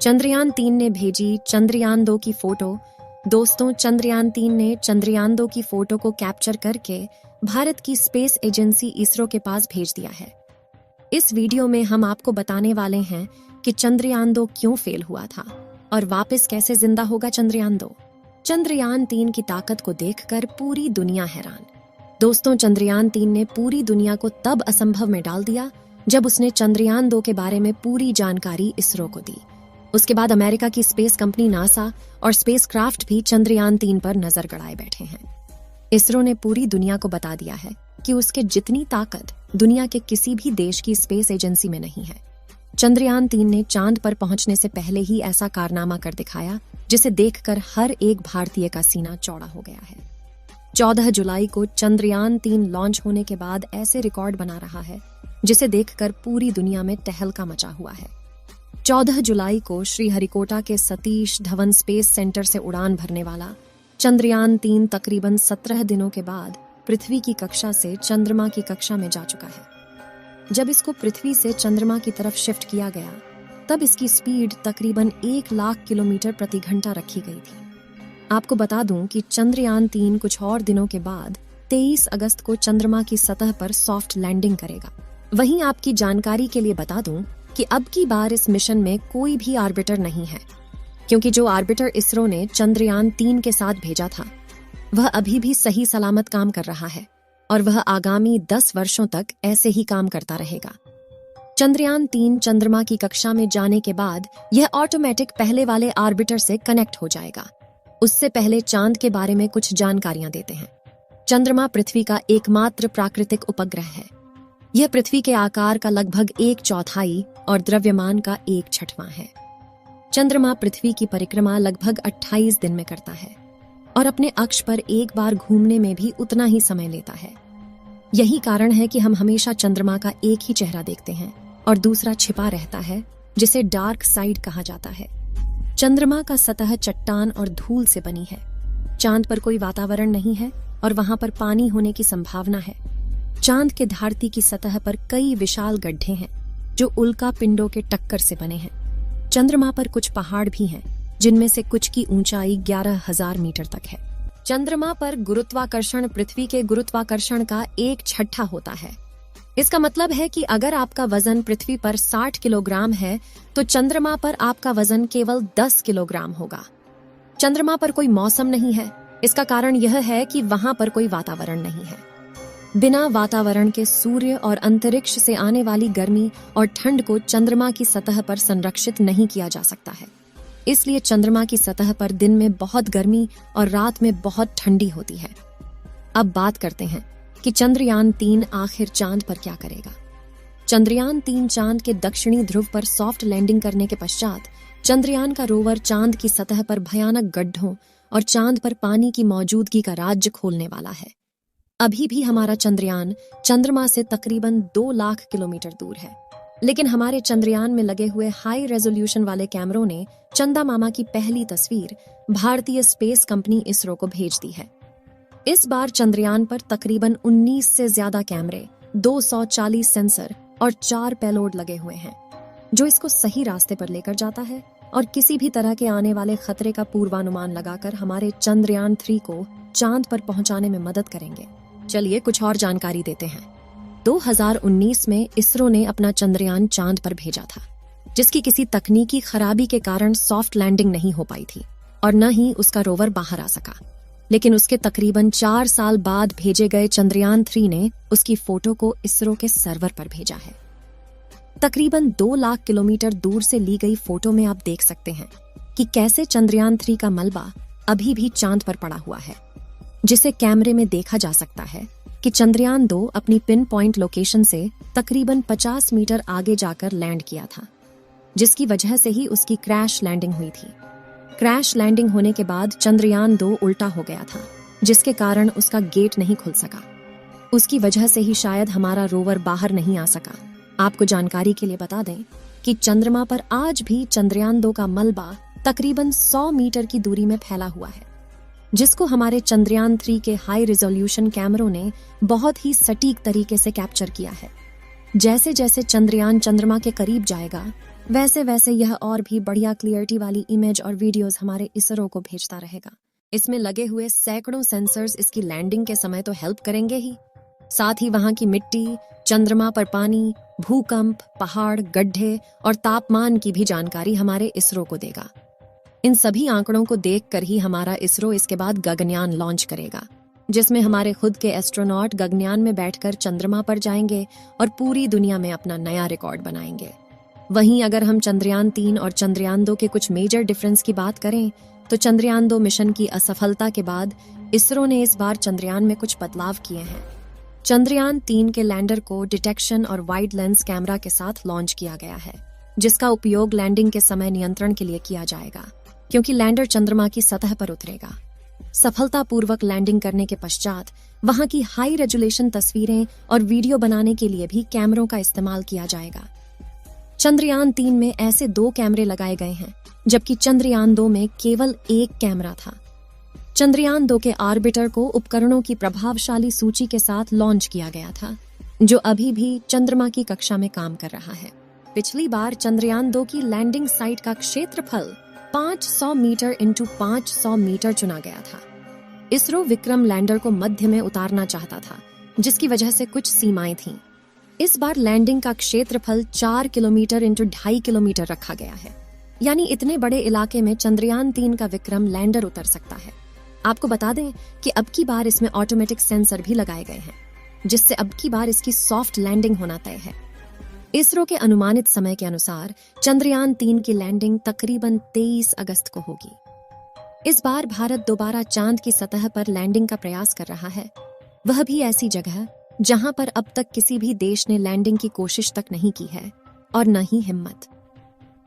चंद्रयान-3 ने भेजी चंद्रयान-2 की फोटो। दोस्तों, चंद्रयान-3 ने चंद्रयान-2 की फोटो को कैप्चर करके भारत की स्पेस एजेंसी इसरो के पास भेज दिया है। इस वीडियो में हम आपको बताने वाले हैं कि चंद्रयान-2 क्यों फेल हुआ था और वापस कैसे जिंदा होगा चंद्रयान-2। चंद्रयान-3 की ताकत को देखकर पूरी दुनिया हैरान। दोस्तों, चंद्रयान-3 ने पूरी दुनिया को तब असंभव में डाल दिया जब उसने चंद्रयान-2 के बारे में पूरी जानकारी इसरो को दी। उसके बाद अमेरिका की स्पेस कंपनी नासा और स्पेसक्राफ्ट भी चंद्रयान-3 पर नजर गड़ाए बैठे हैं। इसरो ने पूरी दुनिया को बता दिया है कि उसके जितनी ताकत दुनिया के किसी भी देश की स्पेस एजेंसी में नहीं है। चंद्रयान-3 ने चांद पर पहुंचने से पहले ही ऐसा कारनामा कर दिखाया जिसे देखकर हर एक भारतीय का सीना चौड़ा हो गया है। 14 जुलाई को चंद्रयान-3 लॉन्च होने के बाद ऐसे रिकॉर्ड बना रहा है जिसे देखकर पूरी दुनिया में तहलका मचा हुआ है। 14 जुलाई को श्रीहरिकोटा के सतीश धवन स्पेस सेंटर से उड़ान भरने वाला चंद्रयान-3 तकरीबन 17 दिनों के बाद पृथ्वी की कक्षा से चंद्रमा की कक्षा में जा चुका है। जब इसको पृथ्वी से चंद्रमा की तरफ शिफ्ट किया गया तब इसकी स्पीड तकरीबन 1 लाख किलोमीटर प्रति घंटा रखी गई थी। आपको बता दूं कि चंद्रयान-3 कुछ और दिनों के बाद 23 अगस्त को चंद्रमा की सतह पर सॉफ्ट लैंडिंग करेगा। वहीं आपकी जानकारी के लिए बता दूं कि अब की बार इस मिशन में कोई भी आर्बिटर नहीं है, क्योंकि जो आर्बिटर इसरो ने चंद्रयान-3 के साथ भेजा था वह अभी भी सही सलामत काम कर रहा है और वह आगामी 10 वर्षों तक ऐसे ही काम करता रहेगा। चंद्रयान-3 चंद्रमा की कक्षा में जाने के बाद यह ऑटोमेटिक पहले वाले आर्बिटर से कनेक्ट हो जाएगा। उससे पहले चांद के बारे में कुछ जानकारियां देते हैं। चंद्रमा पृथ्वी का एकमात्र प्राकृतिक उपग्रह है। यह पृथ्वी के आकार का लगभग 1/4 और द्रव्यमान का 1/6 है। चंद्रमा पृथ्वी की परिक्रमा लगभग 28 दिन में करता है और अपने अक्ष पर एक बार घूमने में भी उतना ही समय लेता है। यही कारण है कि हम हमेशा चंद्रमा का एक ही चेहरा देखते हैं और दूसरा छिपा रहता है, जिसे डार्क साइड कहा जाता है। चंद्रमा का सतह चट्टान और धूल से बनी है। चांद पर कोई वातावरण नहीं है और वहां पर पानी होने की संभावना है। चांद के धरती की सतह पर कई विशाल गड्ढे हैं जो उल्का पिंडों के टक्कर से बने हैं। चंद्रमा पर कुछ पहाड़ भी हैं जिनमें से कुछ की ऊंचाई 11,000 मीटर तक है। चंद्रमा पर गुरुत्वाकर्षण पृथ्वी के गुरुत्वाकर्षण का 1/6 होता है। इसका मतलब है कि अगर आपका वजन पृथ्वी पर 60 किलोग्राम है तो चंद्रमा पर आपका वजन केवल 10 किलोग्राम होगा। चंद्रमा पर कोई मौसम नहीं है। इसका कारण यह है कि वहां पर कोई वातावरण नहीं है। बिना वातावरण के सूर्य और अंतरिक्ष से आने वाली गर्मी और ठंड को चंद्रमा की सतह पर संरक्षित नहीं किया जा सकता है। इसलिए चंद्रमा की सतह पर दिन में बहुत गर्मी और रात में बहुत ठंडी होती है। अब बात करते हैं कि चंद्रयान-3 आखिर चांद पर क्या करेगा। चंद्रयान-3 चांद के दक्षिणी ध्रुव पर सॉफ्ट लैंडिंग करने के पश्चात चंद्रयान का रोवर चांद की सतह पर भयानक गड्ढों और चांद पर पानी की मौजूदगी का राज्य खोलने वाला है। अभी भी हमारा चंद्रयान चंद्रमा से तकरीबन 2 लाख किलोमीटर दूर है, लेकिन हमारे चंद्रयान में लगे हुए हाई रेजोल्यूशन वाले कैमरों ने चंदा मामा की पहली तस्वीर भारतीय स्पेस कंपनी इसरो को भेज दी है। इस बार चंद्रयान पर तकरीबन 19 से ज्यादा कैमरे, 240 सेंसर और 4 पेलोड लगे हुए हैं, जो इसको सही रास्ते पर लेकर जाता है और किसी भी तरह के आने वाले खतरे का पूर्वानुमान लगाकर हमारे चंद्रयान-3 को चांद पर पहुंचाने में मदद करेंगे। चलिए कुछ और जानकारी देते हैं। 2019 में इसरो ने अपना चंद्रयान चांद पर भेजा था, जिसकी किसी तकनीकी खराबी के कारण सॉफ्ट लैंडिंग नहीं हो पाई थी और न ही उसका रोवर बाहर आ सका। लेकिन उसके तकरीबन 4 साल बाद भेजे गए चंद्रयान-3 ने उसकी फोटो को इसरो के सर्वर पर भेजा है। तकरीबन 2 लाख किलोमीटर दूर से ली गई फोटो में आप देख सकते हैं कि कैसे चंद्रयान-3 का मलबा अभी भी चांद पर पड़ा हुआ है, जिसे कैमरे में देखा जा सकता है कि चंद्रयान-2 अपनी पिन पॉइंट लोकेशन से तकरीबन 50 मीटर आगे जाकर लैंड किया था, जिसकी वजह से ही उसकी क्रैश लैंडिंग हुई थी। क्रैश लैंडिंग होने के बाद चंद्रयान-2 उल्टा हो गया था, जिसके कारण उसका गेट नहीं खुल सका। उसकी वजह से ही शायद हमारा रोवर बाहर नहीं आ सका। आपको जानकारी के लिए बता दें कि चंद्रमा पर आज भी चंद्रयान-2 का मलबा तकरीबन 100 मीटर की दूरी में फैला हुआ है, जिसको हमारे चंद्रयान-3 के हाई रिजोल्यूशन कैमरों ने बहुत ही सटीक तरीके से कैप्चर किया है। जैसे जैसे चंद्रयान चंद्रमा के करीब जाएगा, वैसे वैसे यह और भी बढ़िया क्लियरिटी वाली इमेज और वीडियोस हमारे इसरो को भेजता रहेगा। इसमें लगे हुए सैकड़ों सेंसर्स इसकी लैंडिंग के समय तो हेल्प करेंगे ही, साथ ही वहां की मिट्टी, चंद्रमा पर पानी, भूकंप, पहाड़, गड्ढे और तापमान की भी जानकारी हमारे इसरो को देगा। इन सभी आंकड़ों को देखकर ही हमारा इसरो इसके बाद गगनयान लॉन्च करेगा, जिसमें हमारे खुद के एस्ट्रोनॉट गगनयान में बैठकर चंद्रमा पर जाएंगे और पूरी दुनिया में अपना नया रिकॉर्ड बनाएंगे। वहीं अगर हम चंद्रयान 3 और चंद्रयान 2 के कुछ मेजर डिफरेंस की बात करें तो चंद्रयान 2 मिशन की असफलता के बाद इसरो ने इस बार चंद्रयान में कुछ बदलाव किए हैं। चंद्रयान 3 के लैंडर को डिटेक्शन और वाइड लेंस कैमरा के साथ लॉन्च किया गया है, जिसका उपयोग लैंडिंग के समय नियंत्रण के लिए किया जाएगा, क्योंकि लैंडर चंद्रमा की सतह पर उतरेगा। सफलतापूर्वक लैंडिंग करने के पश्चात वहां की हाई रेजोल्यूशन तस्वीरें और वीडियो बनाने के लिए भी कैमरों का इस्तेमाल किया जाएगा। चंद्रयान 3 में ऐसे 2 कैमरे लगाए गए हैं, जबकि चंद्रयान 2 में केवल 1 कैमरा था। चंद्रयान 2 के ऑर्बिटर को उपकरणों की प्रभावशाली सूची के साथ लॉन्च किया गया था, जो अभी भी चंद्रमा की कक्षा में काम कर रहा है। पिछली बार चंद्रयान 2 की लैंडिंग साइट का क्षेत्रफल 500 मीटर इंटू 500 मीटर चुना गया था। इसरो विक्रम लैंडर को मध्य में उतारना चाहता था, जिसकी वजह से कुछ सीमाएं थीं। इस बार लैंडिंग का क्षेत्रफल 4 किलोमीटर इंटू 2.5 किलोमीटर रखा गया है, यानी इतने बड़े इलाके में चंद्रयान 3 का विक्रम लैंडर उतर सकता है। आपको बता दें कि अब की बार इसमें ऑटोमेटिक सेंसर भी लगाए गए हैं, जिससे अब की बार इसकी सॉफ्ट लैंडिंग होना तय है। इसरो के अनुमानित समय के अनुसार चंद्रयान 3 की लैंडिंग तकरीबन 23 अगस्त को होगी। इस बार भारत दोबारा चांद की सतह पर लैंडिंग का प्रयास कर रहा है, वह भी ऐसी जगह जहां पर अब तक किसी भी देश ने लैंडिंग की कोशिश तक नहीं की है और न ही हिम्मत।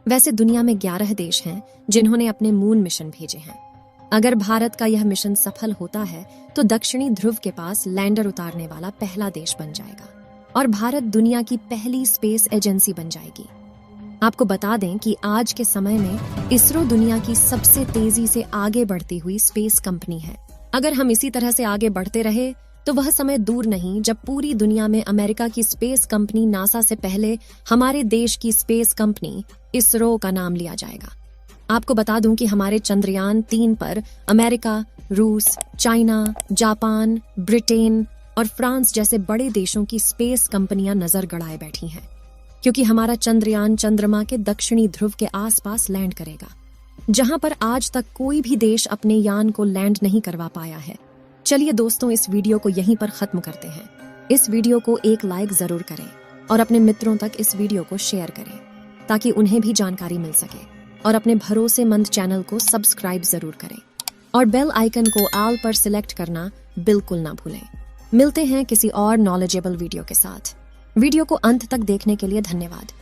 वैसे दुनिया में 11 देश हैं जिन्होंने अपने मून मिशन भेजे हैं। अगर भारत का यह मिशन सफल होता है तो दक्षिणी ध्रुव के पास लैंडर उतारने वाला पहला देश बन जाएगा और भारत दुनिया की पहली स्पेस एजेंसी बन जाएगी। आपको बता दें कि आज के समय में इसरो दुनिया की सबसे तेजी से आगे बढ़ती हुई स्पेस कंपनी है। अगर हम इसी तरह से आगे बढ़ते रहे तो वह समय दूर नहीं जब पूरी दुनिया में अमेरिका की स्पेस कंपनी नासा से पहले हमारे देश की स्पेस कंपनी इसरो का नाम लिया जाएगा। आपको बता दूं कि हमारे चंद्रयान 3 पर अमेरिका, रूस, चाइना, जापान, ब्रिटेन और फ्रांस जैसे बड़े देशों की स्पेस कंपनियां नजर गड़ाए बैठी हैं, क्योंकि हमारा चंद्रयान चंद्रमा के दक्षिणी ध्रुव के आसपास लैंड करेगा, जहां पर आज तक कोई भी देश अपने यान को लैंड नहीं करवा पाया है। चलिए दोस्तों, इस वीडियो को यहीं पर खत्म करते हैं। इस वीडियो को एक लाइक जरूर करें और अपने मित्रों तक इस वीडियो को शेयर करें, ताकि उन्हें भी जानकारी मिल सके, और अपने भरोसेमंद चैनल को सब्सक्राइब जरूर करें और बेल आइकन को ऑल पर सिलेक्ट करना बिल्कुल ना भूलें। मिलते हैं किसी और नॉलेजेबल वीडियो के साथ। वीडियो को अंत तक देखने के लिए धन्यवाद।